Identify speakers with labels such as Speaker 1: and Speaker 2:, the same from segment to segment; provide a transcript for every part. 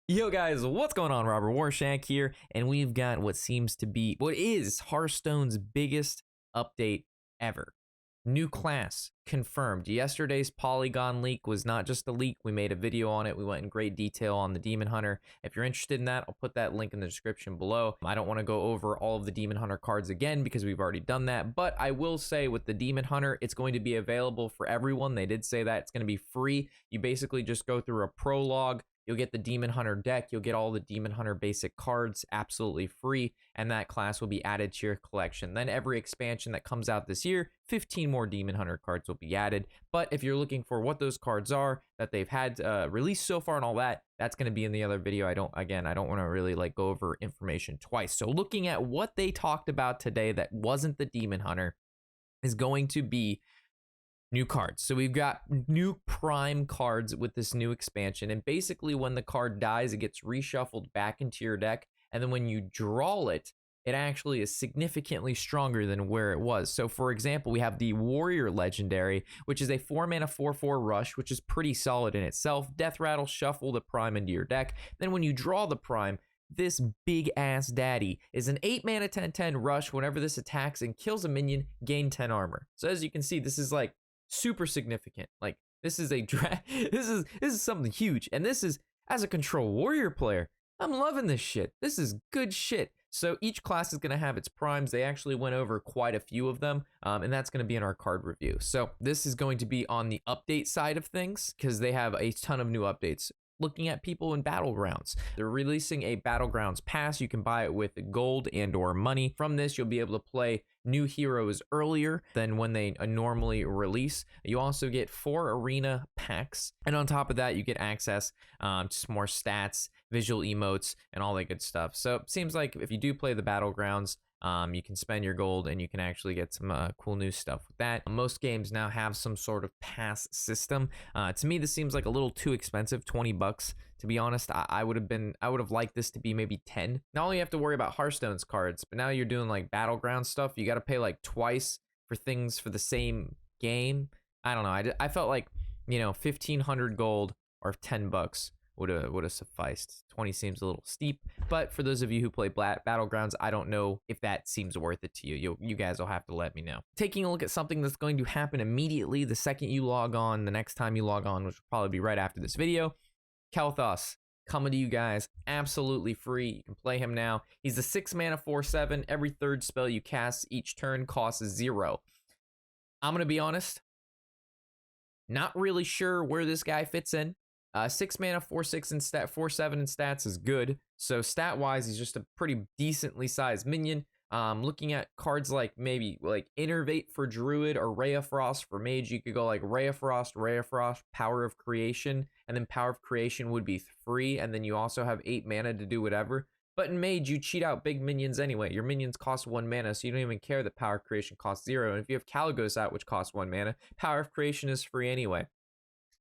Speaker 1: Yo guys, what's going on? Robert Warshack here, and we've got what is Hearthstone's biggest update ever. New class confirmed. Yesterday's Polygon leak was not just a leak. We made a video on it. We went in great detail on the Demon Hunter. If you're interested in that, I'll put that link in the description below. I don't want to go over all of the Demon Hunter cards again because we've already done that, but I will say with the Demon Hunter, it's going to be available for everyone. They did say that it's going to be free. You basically just go through a prologue. You'll get the Demon Hunter deck, you'll get all the Demon Hunter basic cards absolutely free, and that class will be added to your collection. Then every expansion that comes out this year, 15 more Demon Hunter cards will be added. But if you're looking for what those cards are that they've had released so far and all that, that's going to be in the other video. I don't want to really go over information twice. So looking at what they talked about today that wasn't the Demon Hunter is going to be new cards. So we've got new prime cards with this new expansion, and basically when the card dies, it gets reshuffled back into your deck, and then when you draw it, it actually is significantly stronger than where it was. So for example, we have the Warrior Legendary, which is a 4-mana 4/4 rush, which is pretty solid in itself. Death Rattle, shuffle the prime into your deck. Then when you draw the prime, this big ass daddy is an 8-mana 10/10 rush. Whenever this attacks and kills a minion, gain 10 armor. So as you can see, this is like super significant. Like this is a this is something huge, and this is, as a control warrior player, I'm loving this shit. This is good shit. So each class is going to have its primes. They actually went over quite a few of them, and that's going to be in our card review. So this is going to be on the update side of things because they have a ton of new updates. Looking at people in Battlegrounds, they're releasing a Battlegrounds pass. You can buy it with gold and or money. From this, you'll be able to play new heroes earlier than when they normally release. You also get 4 arena packs, and on top of that, you get access to some more stats, visual emotes, and all that good stuff. So it seems like if you do play the Battlegrounds, you can spend your gold and you can actually get some cool new stuff with that. Most games now have some sort of pass system. To me, this seems like a little too expensive, 20 bucks. To be honest, I would have liked this to be maybe 10. Not only you have to worry about Hearthstone's cards, but now you're doing like Battleground stuff. You got to pay like twice for things for the same game. I don't know. I felt like, 1,500 gold or 10 bucks would have sufficed. 20 seems a little steep, but for those of you who play Battlegrounds, I don't know if that seems worth it to you. You guys will have to let me know. Taking a look at something that's going to happen immediately the second you log on, the next time you log on, which will probably be right after this video, Kael'Thas coming to you guys absolutely free. You can play him now. He's a 6-mana 4/7. Every third spell you cast each turn costs 0. I'm gonna be honest, not really sure where this guy fits in. 6-mana 4/6 and 4/7 in stats is good. So stat wise, he's just a pretty decently sized minion. Looking at cards like maybe like Innervate for Druid or Ray of Frost for Mage, you could go like Ray of Frost, Power of Creation, and then Power of Creation would be free, and then you also have 8 mana to do whatever. But in Mage, you cheat out big minions anyway. Your minions cost 1 mana, so you don't even care that Power of Creation costs 0. And if you have Kalos out, which costs 1 mana, Power of Creation is free anyway.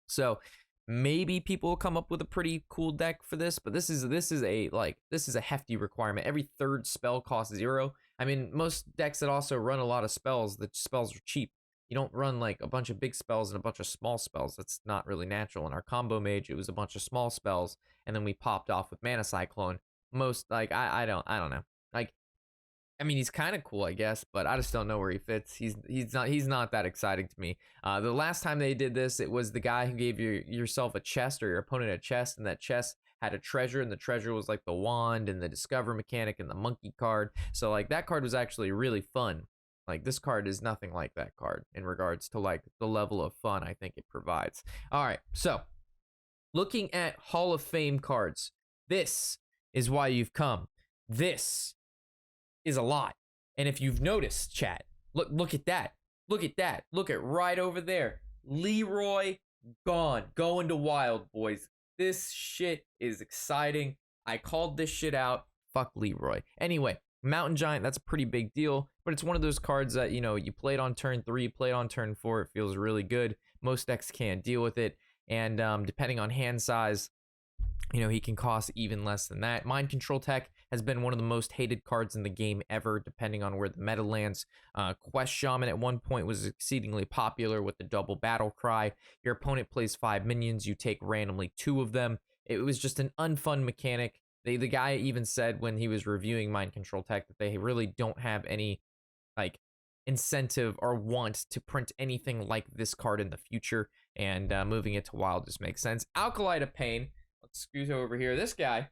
Speaker 1: So maybe people will come up with a pretty cool deck for this, but this is a hefty requirement. Every third spell costs 0. I mean, most decks that also run a lot of spells, the spells are cheap. You don't run like a bunch of big spells and a bunch of small spells. That's not really natural. In our combo mage, it was a bunch of small spells, and then we popped off with Mana Cyclone. Most I don't know. Like, I mean, he's kind of cool, I guess, but I just don't know where he fits. He's not that exciting to me. The last time they did this, it was the guy who gave yourself a chest or your opponent a chest, and that chest had a treasure, and the treasure was like the wand and the discover mechanic and the monkey card. So like that card was actually really fun. Like this card is nothing like that card in regards to like the level of fun I think it provides. All right, so looking at Hall of Fame cards, this is why you've come. This is a lot. And if you've noticed, chat, look at that. Look at that. Look at right over there. Leroy gone. Going to Wild, boys. This shit is exciting. I called this shit out. Fuck Leroy. Anyway, Mountain Giant, that's a pretty big deal, but it's one of those cards that, you played on turn 3, played on turn 4, it feels really good. Most decks can't deal with it, and depending on hand size, he can cost even less than that. Mind Control Tech has been one of the most hated cards in the game ever, depending on where the meta lands. Quest Shaman at one point was exceedingly popular with the double battle cry. Your opponent plays 5 minions, you take randomly 2 of them. It was just an unfun mechanic. The guy even said when he was reviewing Mind Control Tech that they really don't have any like incentive or want to print anything like this card in the future, and moving it to Wild just makes sense. Alkali to Pain. Let's scoot over here. This guy,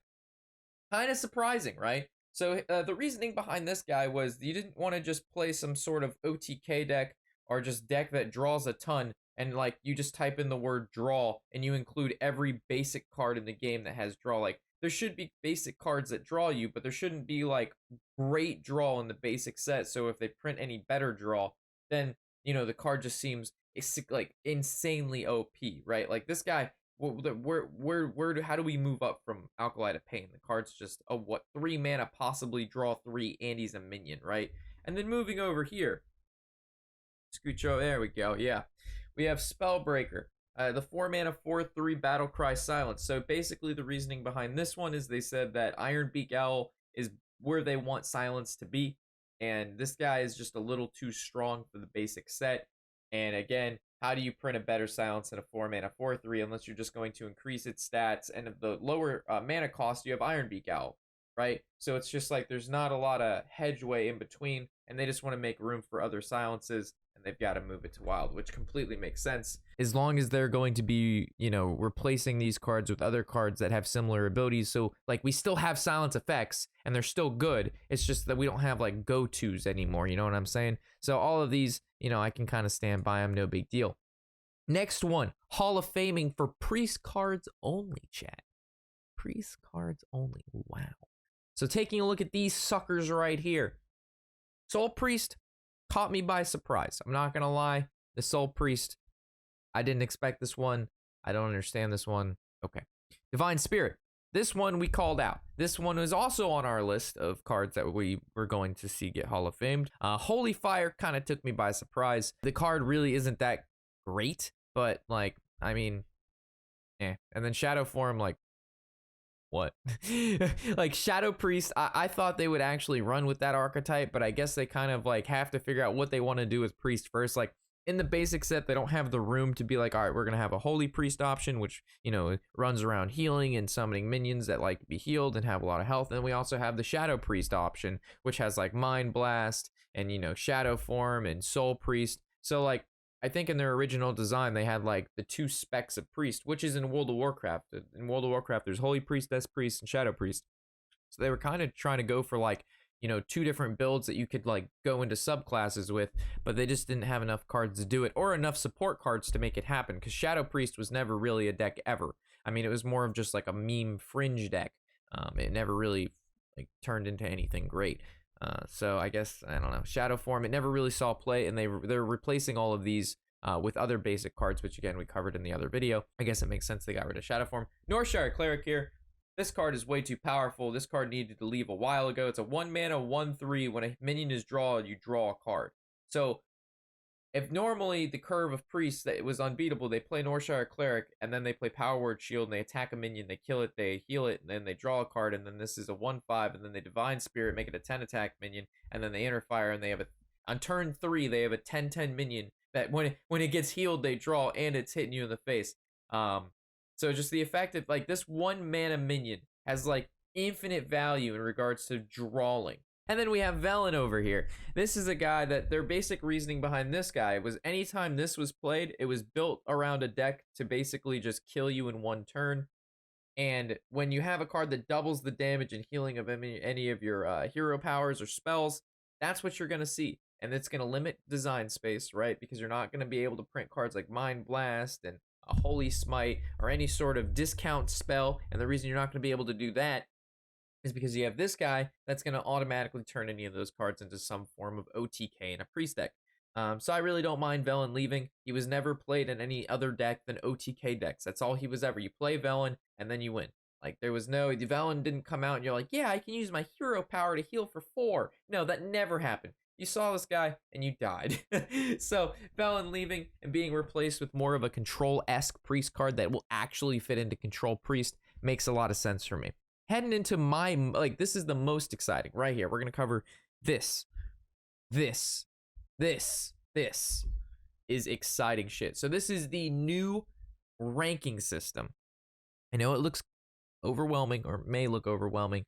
Speaker 1: kind of surprising, right? So the reasoning behind this guy was you didn't want to just play some sort of OTK deck or just deck that draws a ton, and like you just type in the word draw and you include every basic card in the game that has draw. Like there should be basic cards that draw you, but there shouldn't be like great draw in the basic set. So if they print any better draw, then the card just seems like insanely OP, right? Like this guy, how do we move up from Alkali to Pain? The card's just a 3 mana, possibly draw 3, and he's a minion, right? And then moving over here, scooch over, there we go, yeah. We have Spellbreaker, the 4 mana 4/3 Battle Cry Silence. So basically the reasoning behind this one is they said that Ironbeak Owl is where they want silence to be, and this guy is just a little too strong for the basic set. And again, how do you print a better silence than a 4 mana 4/3 unless you're just going to increase its stats? And at the lower mana cost, you have Ironbeak Owl, right? So it's just like there's not a lot of hedgeway in between, and they just want to make room for other silences, and they've got to move it to Wild, which completely makes sense. As long as they're going to be, replacing these cards with other cards that have similar abilities. So like we still have silence effects and they're still good. It's just that we don't have like go-tos anymore. You know what I'm saying? So all of these, I can kind of stand by them. No big deal. Next one, Hall of Faming for Priest cards only, chat. Priest cards only. Wow. So taking a look at these suckers right here. Soul Priest caught me by surprise. I'm not going to lie. The Soul Priest, I didn't expect this one. I don't understand this one. Okay. Divine Spirit. This one we called out. This one is also on our list of cards that we were going to see get Hall of Famed. Holy Fire kind of took me by surprise. The card really isn't that great, but like, I mean, And then Shadow Form, like, what? Like Shadow Priest, I thought they would actually run with that archetype, but I guess they kind of like have to figure out what they want to do with Priest first. Like in the basic set, they don't have the room to be like, all right, we're gonna have a Holy Priest option, which runs around healing and summoning minions that like to be healed and have a lot of health. And we also have the Shadow Priest option, which has like Mind Blast and Shadow Form and Soul Priest. So like I think in their original design, they had like the two specs of Priest, which is in World of Warcraft. In World of Warcraft, there's Holy Priest, Death Priest, and Shadow Priest. So they were kind of trying to go for like, two different builds that you could like go into subclasses with, but they just didn't have enough cards to do it or enough support cards to make it happen, because Shadow Priest was never really a deck ever. I mean, it was more of just like a meme fringe deck. It never really like turned into anything great. So I guess, I don't know, Shadow Form, it never really saw play, and they're replacing all of these with other basic cards, which again, we covered in the other video. I guess it makes sense they got rid of Shadow Form. Northshire Cleric here. This card is way too powerful. This card needed to leave a while ago. It's a 1 mana, 1/3. When a minion is drawn, you draw a card. So if normally the curve of Priests that it was unbeatable, they play Northshire Cleric, and then they play Power Word Shield, and they attack a minion, they kill it, they heal it, and then they draw a card, and then this is a 1/5, and then they Divine Spirit, make it a 10 attack minion, and then they Interfire, and they have on turn 3, they have a 10/10 minion that when it gets healed, they draw, and it's hitting you in the face. So just the effect of like this 1 mana minion has like infinite value in regards to drawing. And then we have Velen over here. This is a guy that their basic reasoning behind this guy was anytime this was played, it was built around a deck to basically just kill you in 1 turn. And when you have a card that doubles the damage and healing of any of your hero powers or spells, that's what you're going to see. And it's going to limit design space, right? Because you're not going to be able to print cards like Mind Blast and a Holy Smite or any sort of discount spell. And the reason you're not going to be able to do that is because you have this guy that's going to automatically turn any of those cards into some form of OTK in a Priest deck. So I really don't mind Velen leaving. He was never played in any other deck than OTK decks. That's all he was ever. You play Velen and then you win. Like there was no, the Velen didn't come out and you're like, yeah, I can use my hero power to heal for 4. No, that never happened. You saw this guy and you died. So Velen leaving and being replaced with more of a control-esque Priest card that will actually fit into Control Priest makes a lot of sense for me. Heading into my, like, this is the most exciting right here. We're going to cover this is exciting shit. So this is the new ranking system. I know it looks overwhelming or may look overwhelming,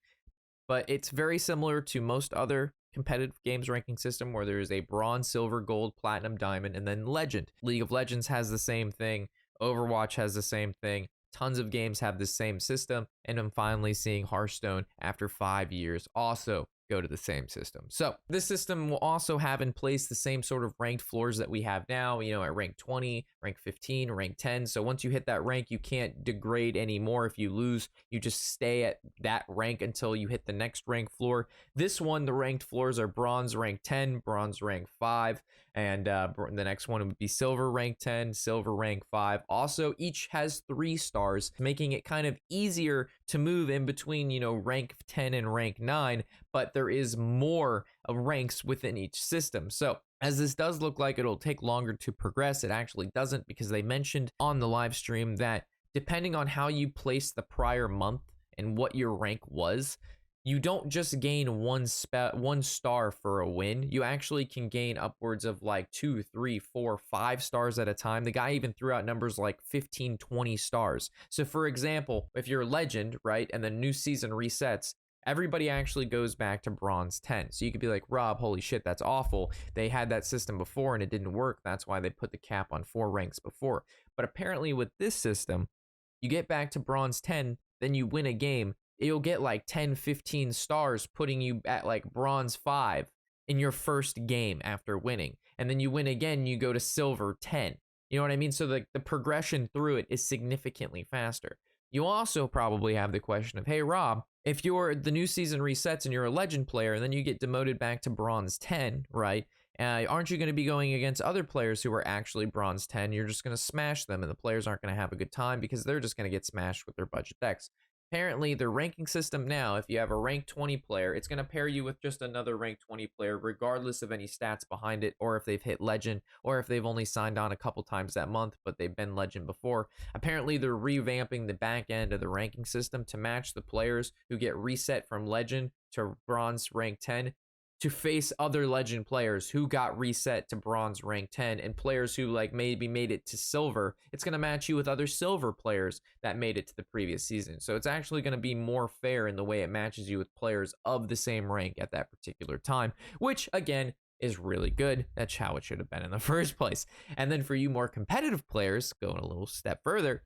Speaker 1: but it's very similar to most other competitive games ranking system where there is a bronze, silver, gold, platinum, diamond, and then legend. League of Legends has the same thing. Overwatch has the same thing. Tons of games have the same system. And I'm finally seeing Hearthstone after 5 years also go to the same system. So this system will also have in place the same sort of ranked floors that we have now, at rank 20, rank 15, rank 10. So once you hit that rank, you can't degrade anymore. If you lose, you just stay at that rank until you hit the next rank floor. This one, the ranked floors are bronze rank 10, bronze rank 5, and the next one would be silver rank 10, silver rank 5. Also, each has 3 stars, making it kind of easier to move in between, rank 10 and rank 9, but there is more ranks within each system. So as this does look like it'll take longer to progress, it actually doesn't, because they mentioned on the live stream that depending on how you place the prior month and what your rank was, you don't just gain one star for a win. You actually can gain upwards of like 2, 3, 4, 5 stars at a time. The guy even threw out numbers like 15, 20 stars. So for example, if you're a legend, right, and the new season resets, everybody actually goes back to bronze 10. So you could be like, Rob, holy shit, that's awful. They had that system before and it didn't work. That's why they put the cap on 4 ranks before. But apparently with this system, you get back to bronze 10, then you win a game. You'll get like 10, 15 stars, putting you at like bronze 5 in your first game after winning. And then you win again, you go to silver 10. You know what I mean? So the progression through it is significantly faster. You also probably have the question of, hey, Rob, if you're the new season resets and you're a legend player and then you get demoted back to bronze 10, right? Aren't you going to be going against other players who are actually bronze 10? You're just going to smash them and the players aren't going to have a good time because they're just going to get smashed with their budget decks. Apparently, the ranking system now, if you have a rank 20 player, it's going to pair you with just another rank 20 player, regardless of any stats behind it, or if they've hit legend, or if they've only signed on a couple times that month, but they've been legend before. Apparently, they're revamping the back end of the ranking system to match the players who get reset from legend to bronze rank 10 to face other legend players who got reset to bronze rank 10, and players who like maybe made it to silver. It's going to match you with other silver players that made it to the previous season. So it's actually going to be more fair in the way it matches you with players of the same rank at that particular time, which again is really good. That's how it should have been in the first place. And then for you more competitive players, going a little step further,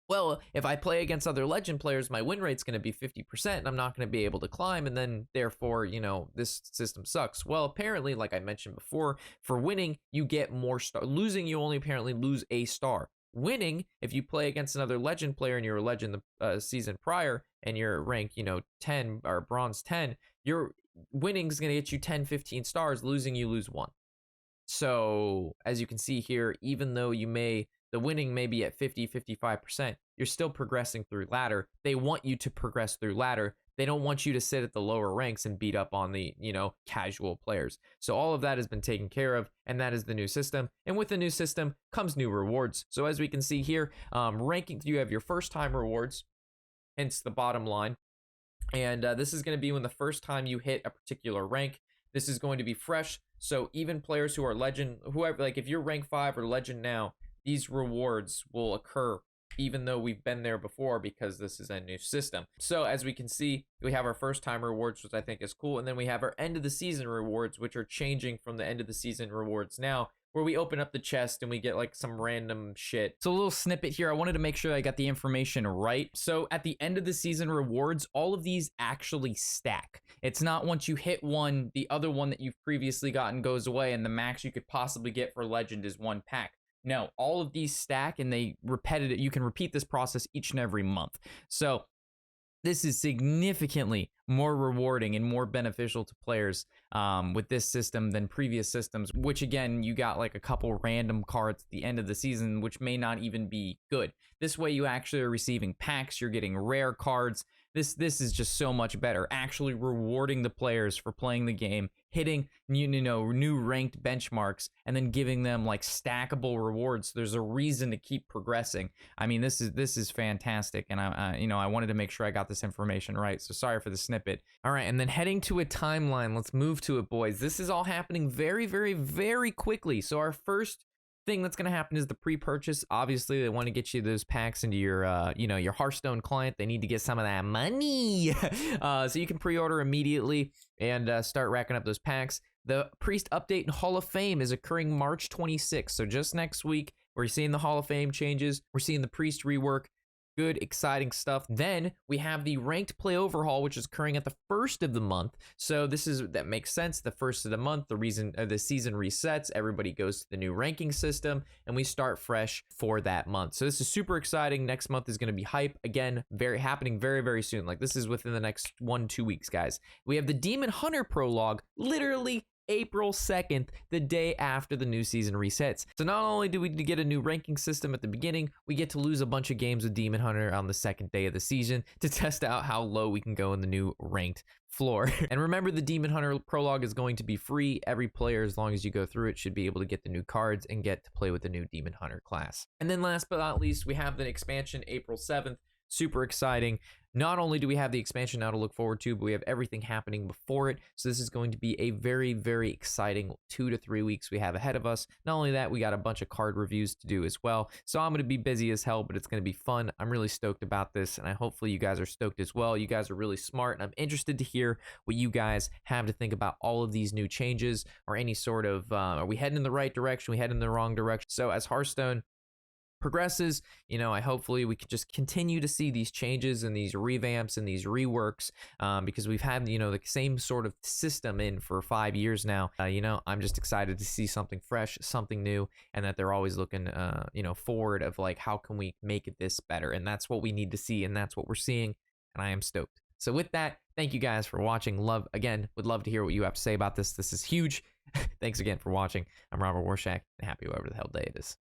Speaker 1: well, if I play against other legend players, my win rate's going to be 50% and I'm not going to be able to climb, and then therefore, this system sucks. Well, apparently, like I mentioned before, for winning, you get more star. Losing, you only apparently lose a star. Winning, if you play against another legend player and you're a legend the season prior and you're rank, 10 or bronze 10, your winning is going to get you 10, 15 stars. Losing, you lose 1. So as you can see here, even though the winning may be at 50, 55%, you're still progressing through ladder. They want you to progress through ladder. They don't want you to sit at the lower ranks and beat up on the, casual players. So all of that has been taken care of, and that is the new system. And with the new system comes new rewards. So as we can see here, ranking, you have your first time rewards, hence the bottom line. And this is going to be when the first time you hit a particular rank. This is going to be fresh. So even players who are legend, whoever, like if you're rank 5 or legend now, these rewards will occur even though we've been there before because this is a new system. So as we can see, we have our first time rewards, which I think is cool. And then we have our end of the season rewards, which are changing from the end of the season rewards now, where we open up the chest and we get like some random shit. So a little snippet here. I wanted to make sure I got the information right. So at the end of the season rewards, all of these actually stack. It's not once you hit one, the other one that you've previously gotten goes away and the max you could possibly get for legend is 1 pack. No, all of these stack and you can repeat this process each and every month. So this is significantly more rewarding and more beneficial to players with this system than previous systems, which again, you got like a couple random cards at the end of the season, which may not even be good. This way you actually are receiving packs, you're getting rare cards. This is just so much better, actually rewarding the players for playing the game, hitting new ranked benchmarks, and then giving them like stackable rewards. So there's a reason to keep progressing. I mean, this is fantastic, and I wanted to make sure I got this information right. So sorry for the snippet. All right, and then heading to a timeline. Let's move to it, boys. This is all happening very, very, very quickly. So our first thing that's going to happen is the pre-purchase. Obviously, they want to get you those packs into your, your Hearthstone client. They need to get some of that money. So you can pre-order immediately and start racking up those packs. The Priest update in Hall of Fame is occurring March 26th. So just next week, we're seeing the Hall of Fame changes. We're seeing the Priest rework. Good, exciting stuff. Then we have the ranked play overhaul, which is occurring at the first of the month. So that makes sense. The first of the month, the season resets. Everybody goes to the new ranking system, and we start fresh for that month. So this is super exciting. Next month is going to be hype again. Happening very, very soon. Like this is within the next 1-2 weeks, guys. We have the Demon Hunter prologue, literally April 2nd, the day after the new season resets. So not only do we get a new ranking system at the beginning, we get to lose a bunch of games with Demon Hunter on the second day of the season to test out how low we can go in the new ranked floor. And remember, the Demon Hunter prologue is going to be free. Every player, as long as you go through it, should be able to get the new cards and get to play with the new Demon Hunter class. And then last but not least, we have the expansion April 7th. Super exciting. Not only do we have the expansion now to look forward to, but we have everything happening before it. So this is going to be a very, very exciting 2 to 3 weeks we have ahead of us. Not only that, we got a bunch of card reviews to do as well. So I'm going to be busy as hell, but it's going to be hopefully I'm really stoked about this, and hopefully you guys are stoked as well. You guys are really smart, and I'm interested to hear what you guys have to think about all of these new changes, or any sort of, are we heading in the right direction? Are we heading in the wrong direction? So as Hearthstone progresses, hopefully we can just continue to see these changes and these revamps and these reworks, because we've had, the same sort of system in for 5 years now. I'm just excited to see something fresh, something new, and that they're always looking, forward of like, how can we make this better? And that's what we need to see, and that's what we're seeing, and I am stoked. So with that, thank you guys for watching. Would love to hear what you have to say about this. This is huge. Thanks again for watching. I'm Robert Warshak, and happy whatever the hell day it is.